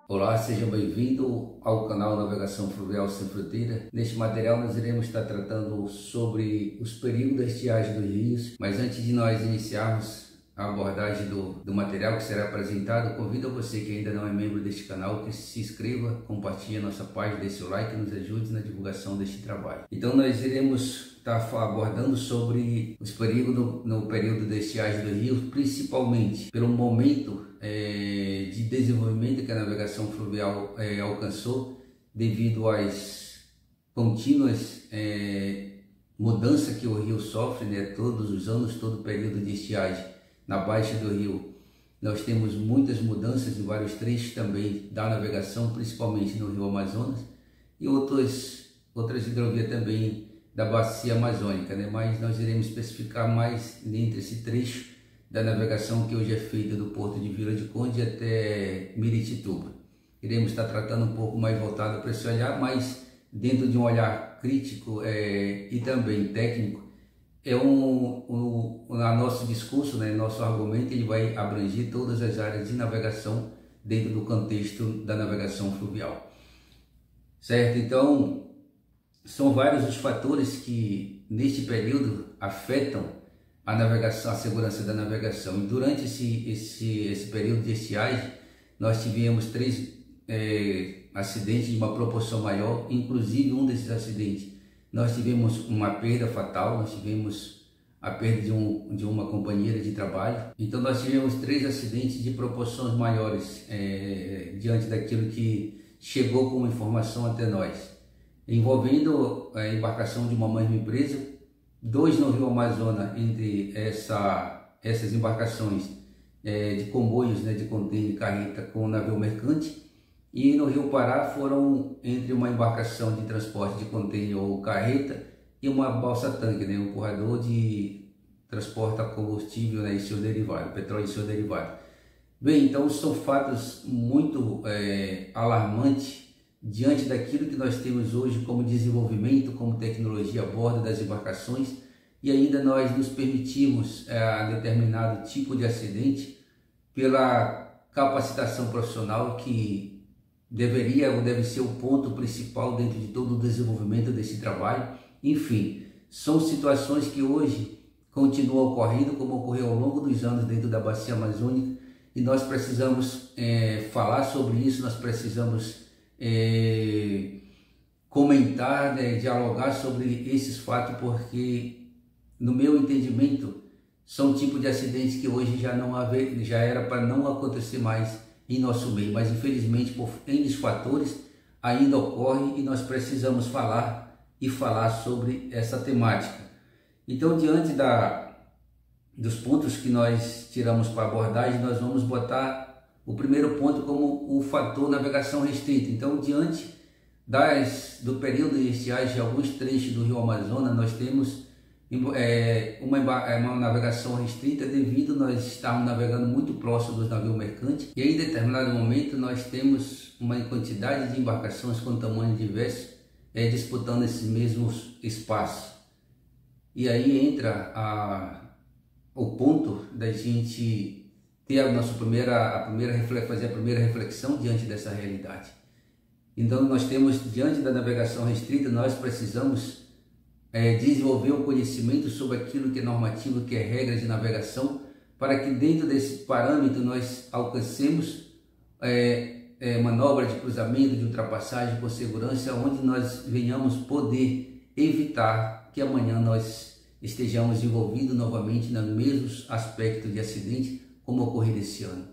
Olá, seja bem-vindo ao canal Navegação Fluvial Sem Fronteira. Neste material nós iremos estar tratando sobre os perigos da estiagem dos rios, mas antes de nós iniciarmos a abordagem do material que será apresentado, convido a você que ainda não é membro deste canal que se inscreva, compartilhe a nossa página, dê seu like e nos ajude na divulgação deste trabalho. Então nós iremos estar abordando sobre os perigos no período da estiagem do rio, principalmente pelo momento de desenvolvimento que a navegação fluvial alcançou devido às contínuas mudanças que o rio sofre, todos os anos, todo o período de estiagem. Na baixa do rio nós temos muitas mudanças em vários trechos também da navegação, principalmente no rio Amazonas e outras hidrovias também da bacia amazônica, mas nós iremos especificar mais dentro desse trecho da navegação que hoje é feita do porto de Vila de Conde até Miritituba. Iremos estar tratando um pouco mais voltado para esse olhar, mas dentro de um olhar crítico e também técnico. Nosso discurso, nosso argumento, ele vai abranger todas as áreas de navegação dentro do contexto da navegação fluvial. Certo? Então, são vários os fatores que neste período afetam a navegação, a segurança da navegação. E durante esse período de estiagem, nós tivemos 3 acidentes de uma proporção maior, inclusive um desses acidentes nós tivemos uma perda fatal, nós tivemos a perda de uma companheira de trabalho. Então nós tivemos 3 acidentes de proporções maiores diante daquilo que chegou como informação até nós, envolvendo a embarcação de uma mesma empresa, 2 no rio Amazonas, entre essas embarcações de comboios, de contêiner e carreta com navio mercante, e no rio Pará foram entre uma embarcação de transporte de contêiner ou carreta e uma balsa-tanque, um empurrador de transporte a combustível e seu derivado, petróleo e seu derivado. Bem, então são fatos muito alarmantes diante daquilo que nós temos hoje como desenvolvimento, como tecnologia a bordo das embarcações, e ainda nós nos permitimos determinado tipo de acidente pela capacitação profissional que deveria ou deve ser o ponto principal dentro de todo o desenvolvimento desse trabalho. Enfim, são situações que hoje continuam ocorrendo, como ocorreu ao longo dos anos dentro da bacia amazônica, e nós precisamos falar sobre isso, nós precisamos comentar, dialogar sobre esses fatos, porque no meu entendimento são um tipo de acidentes que hoje já era para não acontecer mais em nosso meio, mas infelizmente por N fatores ainda ocorre e nós precisamos falar sobre essa temática. Então, diante dos pontos que nós tiramos para abordagem, nós vamos botar o primeiro ponto como o fator navegação restrita. Então, diante do período de estiagem de alguns trechos do rio Amazonas, nós temos uma navegação restrita devido nós estarmos navegando muito próximo dos navios mercantes, e aí em determinado momento nós temos uma quantidade de embarcações com tamanho diverso disputando esses mesmos espaços, e aí entra o ponto da gente ter fazer a primeira reflexão diante dessa realidade. Então nós temos, diante da navegação restrita, nós precisamos desenvolver um conhecimento sobre aquilo que é normativo, que é regra de navegação, para que dentro desse parâmetro nós alcancemos manobra de cruzamento, de ultrapassagem com segurança, onde nós venhamos poder evitar que amanhã nós estejamos envolvidos novamente nos mesmos aspectos de acidente como ocorreu esse ano.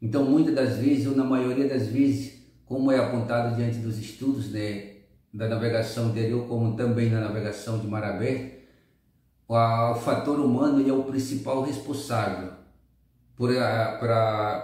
Então, muitas das vezes, ou na maioria das vezes, como é apontado diante dos estudos da navegação interior, como também na navegação de mar aberto, o fator humano é o principal responsável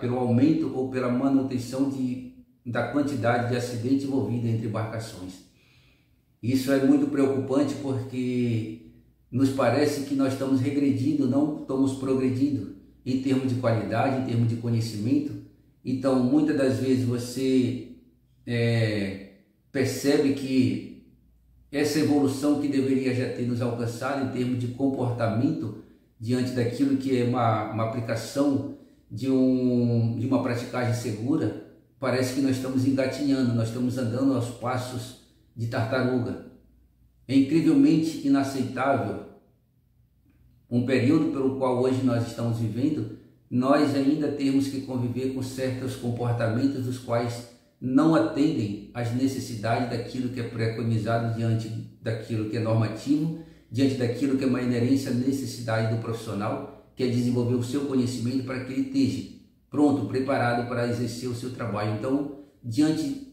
pelo aumento ou pela manutenção da quantidade de acidentes envolvidos entre embarcações. Isso é muito preocupante, porque nos parece que nós estamos regredindo, não estamos progredindo em termos de qualidade, em termos de conhecimento. Então, muitas das vezes você percebe que essa evolução que deveria já ter nos alcançado em termos de comportamento diante daquilo que é uma aplicação de uma praticagem segura, parece que nós estamos engatinhando, nós estamos andando aos passos de tartaruga. É incrivelmente inaceitável um período pelo qual hoje nós estamos vivendo, nós ainda temos que conviver com certos comportamentos dos quais não atendem às necessidades daquilo que é preconizado diante daquilo que é normativo, diante daquilo que é uma inerência, necessidade do profissional, que é desenvolver o seu conhecimento para que ele esteja pronto, preparado para exercer o seu trabalho. Então, diante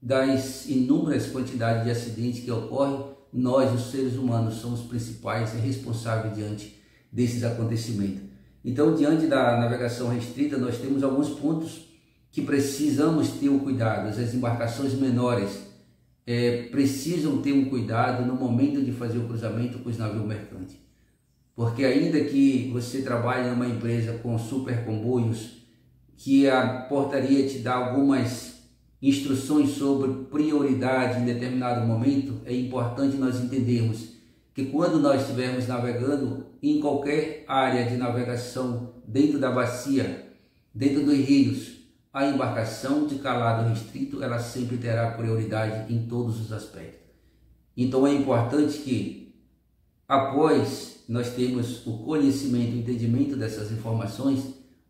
das inúmeras quantidades de acidentes que ocorrem, nós, os seres humanos, somos os principais e responsáveis diante desses acontecimentos. Então, diante da navegação restrita, nós temos alguns pontos que precisamos ter um cuidado. As embarcações menores precisam ter um cuidado no momento de fazer o cruzamento com os navios mercantes. Porque ainda que você trabalhe numa empresa com super comboios, que a portaria te dá algumas instruções sobre prioridade em determinado momento, é importante nós entendermos que quando nós estivermos navegando em qualquer área de navegação dentro da bacia, dentro dos rios, a embarcação de calado restrito, ela sempre terá prioridade em todos os aspectos. Então é importante que, após nós termos o conhecimento, o entendimento dessas informações,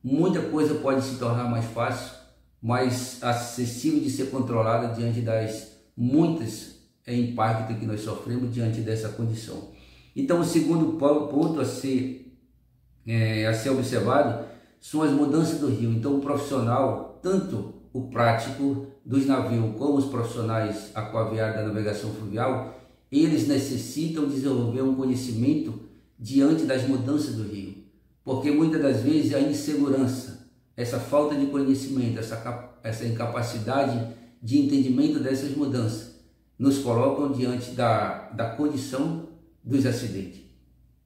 muita coisa pode se tornar mais fácil, mais acessível de ser controlada diante das muitas impactos que nós sofremos diante dessa condição. Então, o segundo ponto a ser observado são as mudanças do rio. Então, o profissional, tanto o prático dos navios como os profissionais aquaviários da navegação fluvial, eles necessitam desenvolver um conhecimento diante das mudanças do rio, porque muitas das vezes a insegurança, essa falta de conhecimento, essa incapacidade de entendimento dessas mudanças nos colocam diante da condição dos acidentes.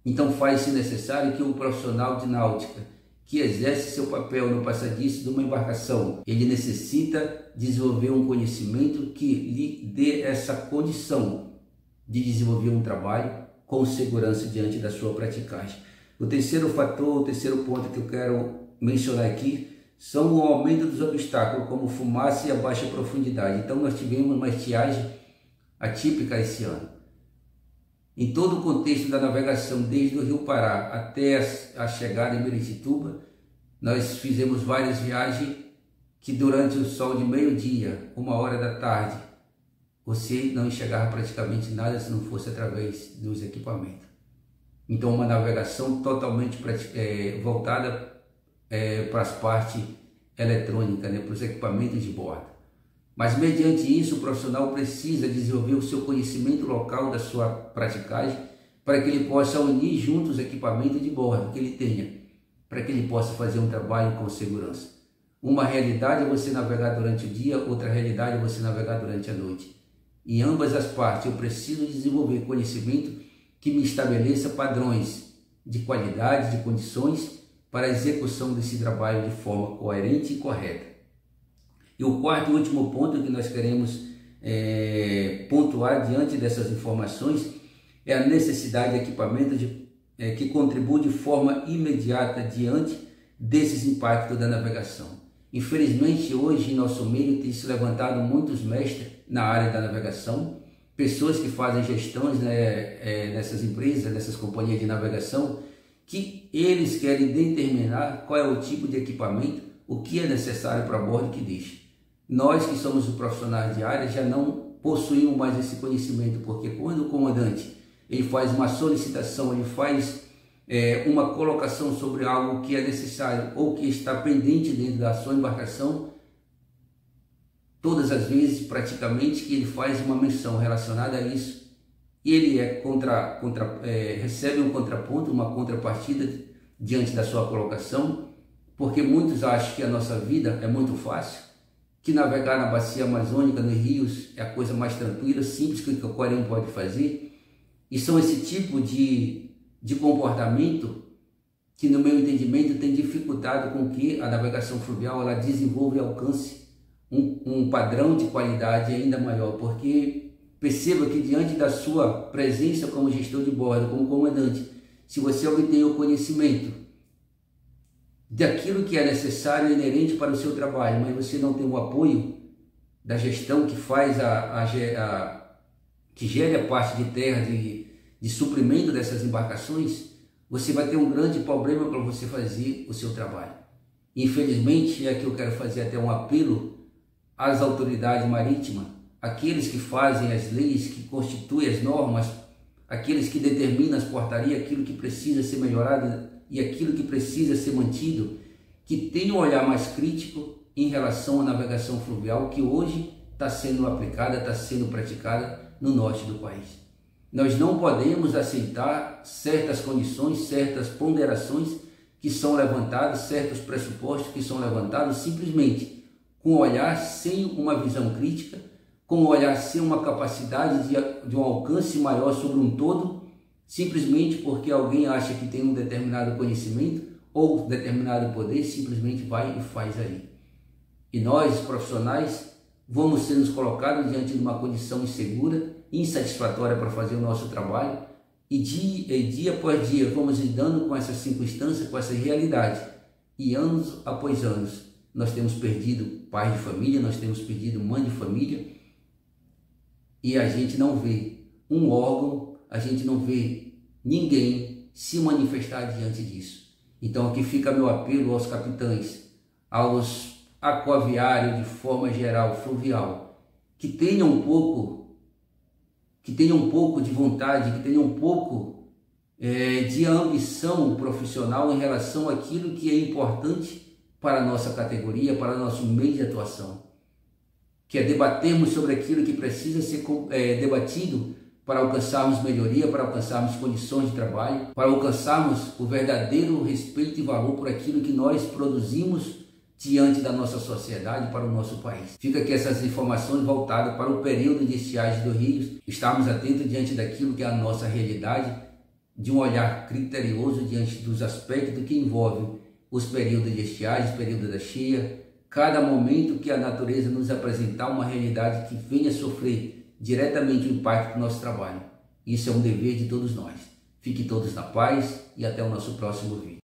Então faz-se necessário que o profissional de náutica que exerce seu papel no passadiço de uma embarcação, ele necessita desenvolver um conhecimento que lhe dê essa condição de desenvolver um trabalho com segurança diante da sua praticagem. O terceiro fator, o terceiro ponto que eu quero mencionar aqui, são o aumento dos obstáculos, como fumaça e a baixa profundidade. Então nós tivemos uma estiagem atípica esse ano. Em todo o contexto da navegação, desde o Rio Pará até a chegada em Miritituba, nós fizemos várias viagens que durante o sol de meio-dia, 1h da tarde, você não enxergava praticamente nada se não fosse através dos equipamentos. Então uma navegação totalmente voltada para as partes eletrônicas, para os equipamentos de bordo. Mas mediante isso o profissional precisa desenvolver o seu conhecimento local da sua praticagem para que ele possa unir junto os equipamentos de bordo que ele tenha, para que ele possa fazer um trabalho com segurança. Uma realidade é você navegar durante o dia, outra realidade é você navegar durante a noite. Em ambas as partes eu preciso desenvolver conhecimento que me estabeleça padrões de qualidade, de condições para a execução desse trabalho de forma coerente e correta. E o quarto e último ponto que nós queremos pontuar diante dessas informações é a necessidade de equipamento que contribuem de forma imediata diante desses impactos da navegação. Infelizmente, hoje em nosso meio tem se levantado muitos mestres na área da navegação, pessoas que fazem gestões nessas empresas, nessas companhias de navegação, que eles querem determinar qual é o tipo de equipamento, o que é necessário para bordo que deixa. Nós que somos os profissionais de área já não possuímos mais esse conhecimento, porque quando o comandante ele faz uma solicitação, ele faz uma colocação sobre algo que é necessário ou que está pendente dentro da sua embarcação, todas as vezes praticamente que ele faz uma menção relacionada a isso, e ele recebe um contraponto, uma contrapartida diante da sua colocação, porque muitos acham que a nossa vida é muito fácil, que navegar na bacia amazônica, nos rios, é a coisa mais tranquila, simples que qualquer um pode fazer. E são esse tipo de comportamento que, no meu entendimento, tem dificultado com que a navegação fluvial ela desenvolva e alcance um padrão de qualidade ainda maior, porque perceba que diante da sua presença como gestor de bordo, como comandante, se você obtém o conhecimento daquilo que é necessário e inerente para o seu trabalho, mas você não tem o apoio da gestão que faz que gere a parte de terra de suprimento dessas embarcações, você vai ter um grande problema para você fazer o seu trabalho. Infelizmente, é que eu quero fazer até um apelo às autoridades marítimas, aqueles que fazem as leis, que constituem as normas, aqueles que determinam as portarias, aquilo que precisa ser melhorado e aquilo que precisa ser mantido, que tenham um olhar mais crítico em relação à navegação fluvial que hoje está sendo aplicada, está sendo praticada no norte do país. Nós não podemos aceitar certas condições, certas ponderações que são levantadas, certos pressupostos que são levantados simplesmente com um olhar sem uma visão crítica, com um olhar sem uma capacidade de um alcance maior sobre um todo, simplesmente porque alguém acha que tem um determinado conhecimento ou determinado poder, simplesmente vai e faz aí. E nós, profissionais, vamos ser nos colocados diante de uma condição insegura, insatisfatória para fazer o nosso trabalho, e dia após dia vamos lidando com essa circunstância, com essa realidade, e anos após anos nós temos perdido pais de família, nós temos perdido mãe de família, e a gente não vê um órgão, a gente não vê ninguém se manifestar diante disso. Então aqui fica meu apelo aos capitães, aos aquaviários de forma geral, fluvial, que tenham um pouco de vontade, que tenham um pouco de ambição profissional em relação àquilo que é importante para a nossa categoria, para o nosso meio de atuação, que é debatermos sobre aquilo que precisa ser debatido para alcançarmos melhoria, para alcançarmos condições de trabalho, para alcançarmos o verdadeiro respeito e valor por aquilo que nós produzimos diante da nossa sociedade, para o nosso país. Fica aqui essas informações voltadas para o período de estiagem do Rio, estarmos atentos diante daquilo que é a nossa realidade, de um olhar criterioso diante dos aspectos que envolvem os períodos de estiagem, período da cheia, cada momento que a natureza nos apresentar uma realidade que venha sofrer diretamente o impacto do nosso trabalho. Isso é um dever de todos nós. Fiquem todos na paz e até o nosso próximo vídeo.